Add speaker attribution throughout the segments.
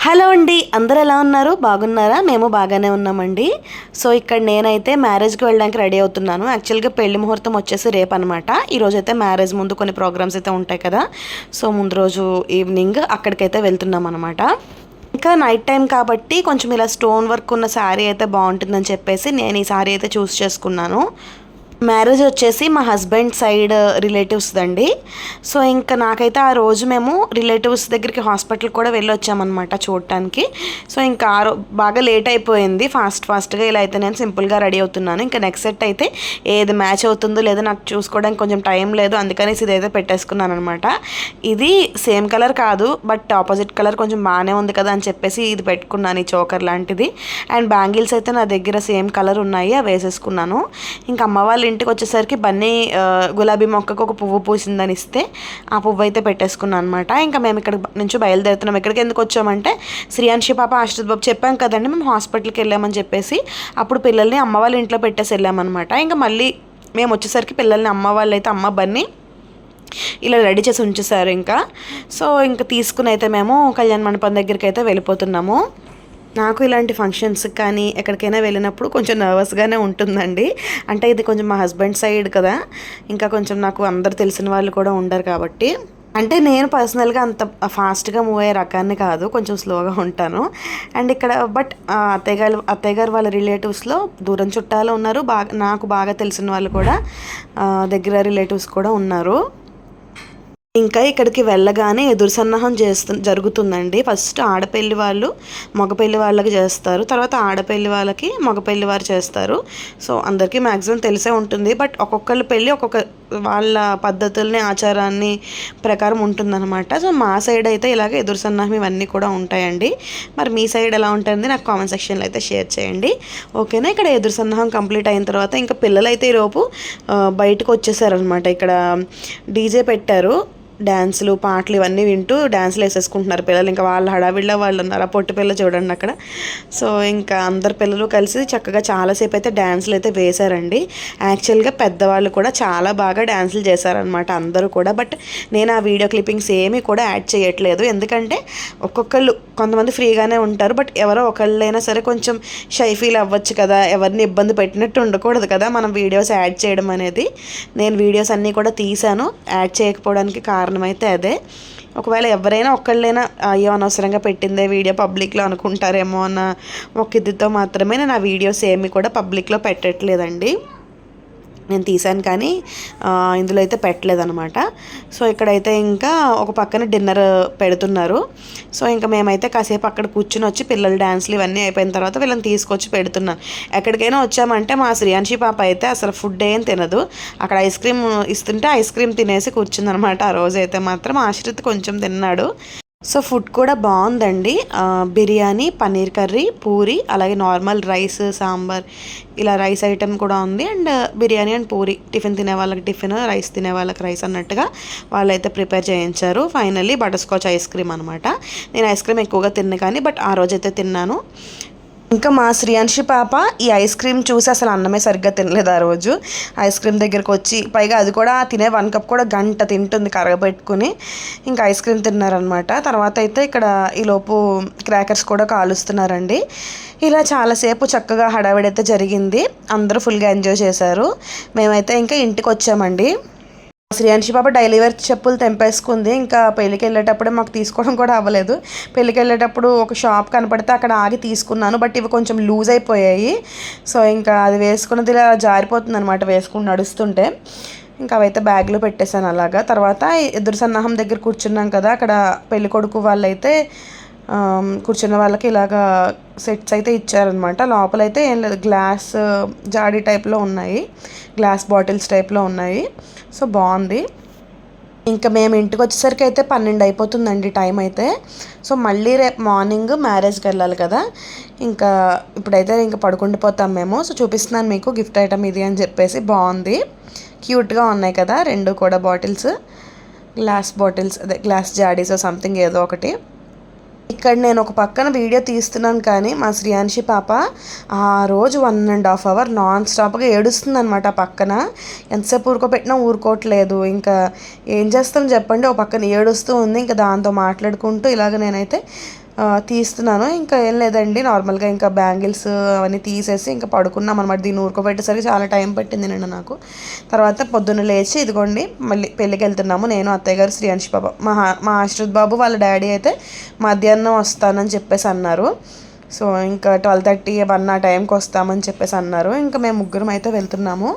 Speaker 1: Hello అండి, అందరూ ఎలా ఉన్నారు? బాగున్నారా? మేము బాగానే ఉన్నామండి. సో ఇక్కడ నేనైతే మ్యారేజ్కి వెళ్ళడానికి రెడీ అవుతున్నాను. యాక్చువల్గా పెళ్లి ముహూర్తం వచ్చేసి రేపు అనమాట. ఈరోజైతే మ్యారేజ్ ముందు కొన్ని ప్రోగ్రామ్స్ అయితే ఉంటాయి కదా. సో ముందు రోజు ఈవినింగ్ అక్కడికైతే వెళ్తున్నాం అనమాట. ఇంకా నైట్ టైం కాబట్టి కొంచెం ఇలా స్టోన్ వర్క్ ఉన్న శారీ అయితే బాగుంటుందని చెప్పేసి నేను ఈ శారీ అయితే చూస్ చేసుకున్నాను. మ్యారేజ్ వచ్చేసి మా హస్బెండ్ సైడ్ రిలేటివ్స్ దండి. సో ఇంకా నాకైతే ఆ రోజు మేము రిలేటివ్స్ దగ్గరికి హాస్పిటల్ కూడా వెళ్ళి వచ్చామన్నమాట చూడటానికి. సో ఇంకా బాగా లేట్ అయిపోయింది. ఫాస్ట్గా ఇలా అయితే నేను సింపుల్గా రెడీ అవుతున్నాను. ఇంకా నెక్స్ట్ సెట్ అయితే ఏది మ్యాచ్ అవుతుందో లేదో నాకు చూసుకోవడానికి కొంచెం టైం లేదు, అందుకనేసి ఇదైతే పెట్టేసుకున్నాను అనమాట. ఇది సేమ్ కలర్ కాదు, బట్ ఆపోజిట్ కలర్ కొంచెం బాగానే ఉంది కదా అని చెప్పేసి ఇది పెట్టుకున్నాను, ఈ చోకర్ లాంటిది. అండ్ బ్యాంగిల్స్ అయితే నా దగ్గర సేమ్ కలర్ ఉన్నాయి, అవి వేసేసుకున్నాను. ఇంకా అమ్మ వాళ్ళ ఇంటికి వచ్చేసరికి బన్నీ గులాబీ మొక్కకు ఒక పువ్వు పూసిందని ఇస్తే ఆ పువ్వు అయితే పెట్టేసుకున్నాను అనమాట. ఇంకా మేము ఇక్కడ నుంచి బయలుదేరుతున్నాం. ఎక్కడికి ఎందుకు వచ్చామంటే శ్రీయాన్షి పాప ఆశ్రిత్ బాబు చెప్పాం కదండి, మేము హాస్పిటల్కి వెళ్ళామని చెప్పేసి అప్పుడు పిల్లల్ని అమ్మ వాళ్ళ ఇంట్లో పెట్టేసి వెళ్ళామన్నమాట. ఇంకా మళ్ళీ మేము వచ్చేసరికి పిల్లల్ని అమ్మ వాళ్ళు అయితే అమ్మ బన్నీ ఇలా రెడీ చేసి ఉంచేసారు. ఇంకా సో ఇంకా తీసుకుని అయితే మేము కళ్యాణ మండపం దగ్గరికి అయితే వెళ్ళిపోతున్నాము. నాకు ఇలాంటి ఫంక్షన్స్కి కానీ ఎక్కడికైనా వెళ్ళినప్పుడు కొంచెం నర్వస్గానే ఉంటుందండి. అంటే ఇది కొంచెం మా హస్బెండ్ సైడ్ కదా, ఇంకా కొంచెం నాకు అందరు తెలిసిన వాళ్ళు కూడా ఉండరు కాబట్టి. అంటే నేను పర్సనల్గా అంత ఫాస్ట్గా మూవ్ అయ్యే రకాన్ని కాదు, కొంచెం స్లోగా ఉంటాను. అండ్ ఇక్కడ బట్ అత్తయ్య గారు వాళ్ళ రిలేటివ్స్లో దూరం చుట్టాలు ఉన్నారు, నాకు బాగా తెలిసిన వాళ్ళు కూడా దగ్గర రిలేటివ్స్ కూడా ఉన్నారు. ఇంకా ఇక్కడికి వెళ్ళగానే ఎదురు సన్నాహం జరుగుతుందండి. ఫస్ట్ ఆడపెళ్లి వాళ్ళు మగపెళ్లి వాళ్ళకి చేస్తారు, తర్వాత ఆడపెళ్లి వాళ్ళకి మగపెళ్లి వారు చేస్తారు. సో అందరికీ మ్యాక్సిమం తెలిసే ఉంటుంది, బట్ ఒక్కొక్కరి పెళ్ళి ఒక్కొక్క వాళ్ళ పద్ధతుల్ని ఆచారాన్ని ప్రకారం ఉంటుందన్నమాట. సో మా సైడ్ అయితే ఇలాగ ఎదురు సన్నాహం ఇవన్నీ కూడా ఉంటాయండి. మరి మీ సైడ్ ఎలా ఉంటుంది నాకు కామెంట్ సెక్షన్లో అయితే షేర్ చేయండి, ఓకేనా. ఇక్కడ ఎదురు సన్నాహం కంప్లీట్ అయిన తర్వాత ఇంకా పిల్లలైతే ఈరోపు బయటకు వచ్చేసారనమాట. ఇక్కడ డీజే పెట్టారు, డ్యాన్సులు పాటలు ఇవన్నీ వింటూ డ్యాన్సులు వేసేసుకుంటున్నారు పిల్లలు. ఇంకా వాళ్ళ హడావిడిలో వాళ్ళు ఉన్నారు. ఆ పొట్టి పిల్ల చూడండి అక్కడ. సో ఇంకా అందరు పిల్లలు కలిసి చక్కగా చాలాసేపు అయితే డ్యాన్సులు అయితే వేశారండి. యాక్చువల్గా పెద్దవాళ్ళు కూడా చాలా బాగా డ్యాన్సులు చేశారనమాట అందరూ కూడా. బట్ నేను ఆ వీడియో క్లిప్పింగ్స్ ఏమీ కూడా యాడ్ చేయట్లేదు, ఎందుకంటే ఒక్కొక్కళ్ళు కొంతమంది ఫ్రీగానే ఉంటారు, బట్ ఎవరో ఒకళ్ళైనా సరే కొంచెం షై ఫీల్ అవ్వచ్చు కదా, ఎవరిని ఇబ్బంది పెట్టినట్టు ఉండకూడదు కదా మనం వీడియోస్ యాడ్ చేయడం అనేది. నేను వీడియోస్ అన్నీ కూడా తీశాను, యాడ్ చేయకపోవడానికి కారణం అయితే అదే. ఒకవేళ ఎవరైనా ఒక్కళ్ళైనా అయ్యో అనవసరంగా పెట్టిందే వీడియో పబ్లిక్లో అనుకుంటారేమో అన్న ఒక ఇదితో మాత్రమే నేను ఆ వీడియోస్ ఏమి కూడా పబ్లిక్లో పెట్టట్లేదండి. నేను తీసాను కానీ ఇందులో అయితే పెట్టలేదన్నమాట. సో ఇక్కడైతే ఇంకా ఒక పక్కన డిన్నర్ పెడుతున్నారు. సో ఇంకా మేమైతే కాసేపు అక్కడ కూర్చుని వచ్చి పిల్లల డ్యాన్స్లు ఇవన్నీ అయిపోయిన తర్వాత వీళ్ళని తీసుకొచ్చి పెడుతున్నాను. ఎక్కడికైనా వచ్చామంటే మా శ్రీయాన్షి పాప అయితే అసలు ఫుడ్ ఏం తినదు. అక్కడ ఐస్ క్రీమ్ ఇస్తుంటే ఐస్ క్రీమ్ తినేసి కూర్చుందనమాట. ఆ రోజైతే మాత్రం ఆశ్రిత్ కొంచెం తిన్నాడు. సో ఫుడ్ కూడా బాగుందండి. బిర్యానీ, పన్నీర్ కర్రీ, పూరి, అలాగే నార్మల్ రైస్, సాంబార్, ఇలా రైస్ ఐటెం కూడా ఉంది. And biryani and puri, tiffin తినే వాళ్ళకి టిఫిన్, రైస్ తినే వాళ్ళకి రైస్ అన్నట్టుగా వాళ్ళైతే ప్రిపేర్ చేయించారు. Finally butter scotch ice cream అనమాట. నేను ఐస్ క్రీమ్ ఎక్కువగా తిన్నాను కానీ బట్ ఆ రోజైతే తిన్నాను. ఇంకా మా శ్రీయాన్షి పాప ఈ ఐస్ క్రీమ్ చూసి అసలు అన్నమే సరిగ్గా తినలేదు ఆ రోజు. ఐస్ క్రీమ్ దగ్గరకు వచ్చి పైగా అది కూడా తినే 1 కప్ కూడా గంట తింటుంది కరగబెట్టుకుని. ఇంకా ఐస్ క్రీమ్ తిన్నారనమాట. తర్వాత అయితే ఇక్కడ ఈలోపు క్రాకర్స్ కూడా కాలుస్తున్నారండి. ఇలా చాలాసేపు చక్కగా హడావిడైతే జరిగింది. అందరూ ఫుల్గా ఎంజాయ్ చేశారు. మేమైతే ఇంకా ఇంటికి వచ్చామండి. శ్రీయాన్షి పాప డైలీ వేర్ చెప్పులు తెంపేసుకుంది. ఇంకా పెళ్ళికి వెళ్ళేటప్పుడే మాకు తీసుకోవడం కూడా అవ్వలేదు. పెళ్ళికి వెళ్ళేటప్పుడు ఒక షాప్ కనపడితే అక్కడ ఆగి తీసుకున్నాను, బట్ ఇవి కొంచెం లూజ్ అయిపోయాయి. సో ఇంకా అది వేసుకున్నది ఇలా జారిపోతుంది అనమాట వేసుకుని నడుస్తుంటే. ఇంకా అవైతే బ్యాగ్లో పెట్టేశాను అలాగా. తర్వాత ఎదురు సన్నాహం దగ్గర కూర్చున్నాం కదా, అక్కడ పెళ్ళి కొడుకు వాళ్ళైతే కూర్చున్న వాళ్ళకి ఇలాగా సెట్స్ అయితే ఇచ్చారనమాట. లోపలైతే ఏం లేదు, గ్లాస్ జాడీ టైప్లో ఉన్నాయి, గ్లాస్ బాటిల్స్ టైప్లో ఉన్నాయి. సో బాగుంది. ఇంకా మేము ఇంటికి వచ్చేసరికి అయితే 12 అయిపోతుందండి టైం అయితే. సో మళ్ళీ రేపు మార్నింగ్ మ్యారేజ్కి వెళ్ళాలి కదా, ఇంకా ఇప్పుడైతే ఇంకా పడుకుండిపోతాం మేము. సో చూపిస్తున్నాను మీకు గిఫ్ట్ ఐటమ్ ఇది అని చెప్పేసి. బాగుంది, క్యూట్గా ఉన్నాయి కదా 2 కూడా బాటిల్స్, గ్లాస్ బాటిల్స్, అదే గ్లాస్ జాడీస్ సంథింగ్ ఏదో ఒకటి. ఇక్కడ నేను ఒక పక్కన వీడియో తీస్తున్నాను కానీ మా శ్రీయాన్షి పాప ఆ రోజు 1.5 అవర్ నాన్ స్టాప్గా ఏడుస్తుందనమాట. ఆ పక్కన ఎంతసేపు ఊరుకోబెట్టినా ఊరుకోవట్లేదు. ఇంకా ఏం చేస్తాం చెప్పండి, ఒక పక్కన ఏడుస్తూ ఉంది. ఇంకా దాంతో మాట్లాడుకుంటూ ఇలాగ నేనైతే తీస్తున్నాను. ఇంకా ఏం లేదండి, నార్మల్గా ఇంకా బ్యాంగిల్స్ అవన్నీ తీసేసి ఇంకా పడుకున్నాం అనమాట. దీన్ని ఊరుకోబెట్టేసరికి చాలా టైం పట్టింది నిన్న నాకు. తర్వాత పొద్దున్న లేచి ఇదిగోండి మళ్ళీ పెళ్ళికి వెళ్తున్నాము. నేను, అత్తయ్య గారు, శ్రీయాంష్ బాబు. మా ఆశ్రిత్ బాబు వాళ్ళ డాడీ అయితే మధ్యాహ్నం వస్తానని చెప్పేసి అన్నారు. సో ఇంకా 12:30 1 ఆ టైంకి వస్తామని చెప్పేసి అన్నారు. ఇంకా మేము ముగ్గురం అయితే వెళ్తున్నాము.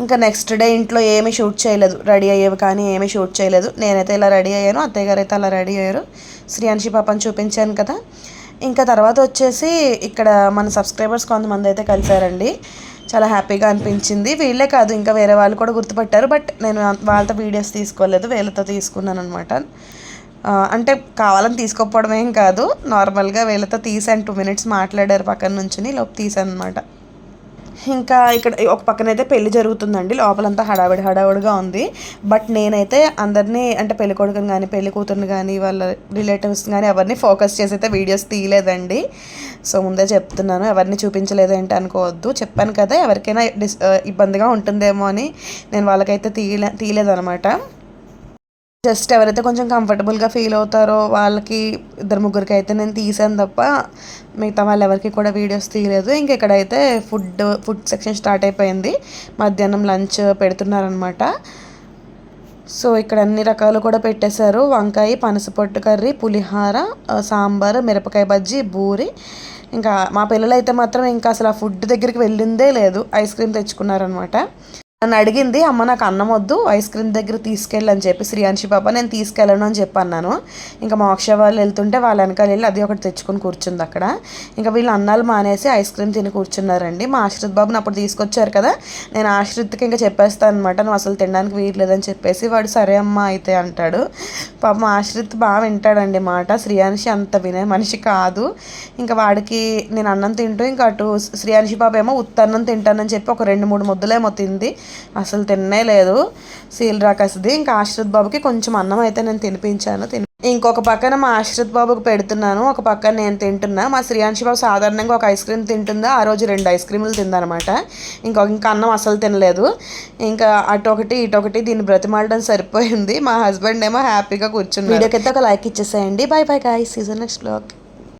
Speaker 1: ఇంకా నెక్స్ట్ డే ఇంట్లో ఏమీ షూట్ చేయలేదు, రెడీ అయ్యేవి కానీ ఏమీ షూట్ చేయలేదు. నేనైతే ఇలా రెడీ అయ్యాను, అత్తయ్య గారు అయితే అలా రెడీ అయ్యారు. శ్రీయాంషి పాపని చూపించాను కదా. ఇంకా తర్వాత వచ్చేసి ఇక్కడ మన సబ్స్క్రైబర్స్ కొంతమంది అయితే కలిసారండి. చాలా హ్యాపీగా అనిపించింది. వీళ్ళే కాదు, ఇంకా వేరే వాళ్ళు కూడా గుర్తుపట్టారు. బట్ నేను వాళ్ళతో వీడియోస్ తీసుకోలేదు, వీళ్ళతో తీసుకున్నాను అనమాట. అంటే కావాలని తీసుకోకపోవడం ఏం కాదు, నార్మల్గా వీళ్ళతో తీసాను. 2 minutes మాట్లాడారు పక్కన నుంచి, లోపు తీసాను అనమాట. ఇంకా ఇక్కడ ఒక పక్కన అయితే పెళ్లి జరుగుతుందండి, లోపలంతా హడావిడిగా ఉంది. బట్ నేనైతే అందరినీ అంటే పెళ్లి కొడుకుని కానీ పెళ్లి కూతురుని కానీ వాళ్ళ రిలేటివ్స్ కానీ ఎవరిని ఫోకస్ చేసి అయితే వీడియోస్ తీయలేదండి. సో ముందే చెప్తున్నాను, ఎవరిని చూపించలేదు ఏంటి అనుకోవద్దు. చెప్పాను కదా, ఎవరికైనా ఇబ్బందిగా ఉంటుందేమో అని నేను వాళ్ళకైతే తీయలేదనమాట. జస్ట్ ఎవరైతే కొంచెం కంఫర్టబుల్గా ఫీల్ అవుతారో వాళ్ళకి 2-3 అయితే నేను తీసాను తప్ప మిగతా వాళ్ళు ఎవరికి కూడా వీడియోస్ తీయలేదు. ఇంక ఇక్కడైతే ఫుడ్ సెక్షన్ స్టార్ట్ అయిపోయింది. మధ్యాహ్నం లంచ్ పెడుతున్నారనమాట. సో ఇక్కడ అన్ని రకాలు కూడా పెట్టేశారు. వంకాయ, పనసపొట్టు కర్రీ, పులిహార, సాంబార్, మిరపకాయ బజ్జీ, బూరి. ఇంకా మా పిల్లలు అయితే మాత్రం ఇంకా అసలు ఆ ఫుడ్ దగ్గరికి వెళ్ళిందే లేదు, ఐస్ క్రీమ్ తెచ్చుకున్నారనమాట. నన్ను అడిగింది, అమ్మ నాకు అన్నం వద్దు, ఐస్ క్రీమ్ దగ్గర తీసుకెళ్ళని చెప్పి. శ్రీయాంషి పాప నేను తీసుకెళ్ళను అని చెప్పి అన్నాను. ఇంకా మోక్ష వాళ్ళు వెళ్తుంటే వాళ్ళ వెనకాల వెళ్ళి అది ఒకటి తెచ్చుకొని కూర్చుంది అక్కడ. ఇంకా వీళ్ళు అన్నాలు మానేసి ఐస్ క్రీమ్ తిని కూర్చున్నారండి. మా ఆశ్రిత్ బాబుని అప్పుడు తీసుకొచ్చారు కదా, నేను ఆశ్రిత్కి ఇంకా చెప్పేస్తాను అనమాట, నువ్వు అసలు తినడానికి వీయలేదని చెప్పేసి. వాడు సరే అమ్మ అయితే అంటాడు. పాపం ఆశ్రిత్ బాగా వింటాడండి మాట. శ్రీయాంషి అంత వినే మనిషి కాదు. ఇంకా వాడికి నేను అన్నం తింటూ ఇంకా అటు శ్రీయాంషి పాప ఏమో ఉత్తన్నం తింటానని చెప్పి ఒక 2-3 ముద్దలేమో తింది, అసలు తిన్నే లేదు, సీల్ రాకసిది. ఇంకా ఆశ్రిత్ బాబుకి కొంచెం అన్నం అయితే నేను తినిపించాను. ఇంకొక పక్కన మా ఆశ్రిత్ బాబుకి పెడుతున్నాను, ఒక పక్కన నేను తింటున్నా. మా శ్రీయాంషి బాబు సాధారణంగా ఒక ఐస్ క్రీమ్ తింటుందా, ఆ రోజు 2 ఐస్ క్రీములు తిందనమాట. ఇంకా అన్నం అసలు తినలేదు. ఇంకా అటొకటి ఇటొకటి దీన్ని బ్రతిమాలడం సరిపోయింది. మా హస్బెండ్ ఏమో హ్యాపీగా కూర్చున్నారు. వీడియోకి అయితే ఒక లైక్ ఇచ్చేసేయండి. Bye bye guys, see you next blog.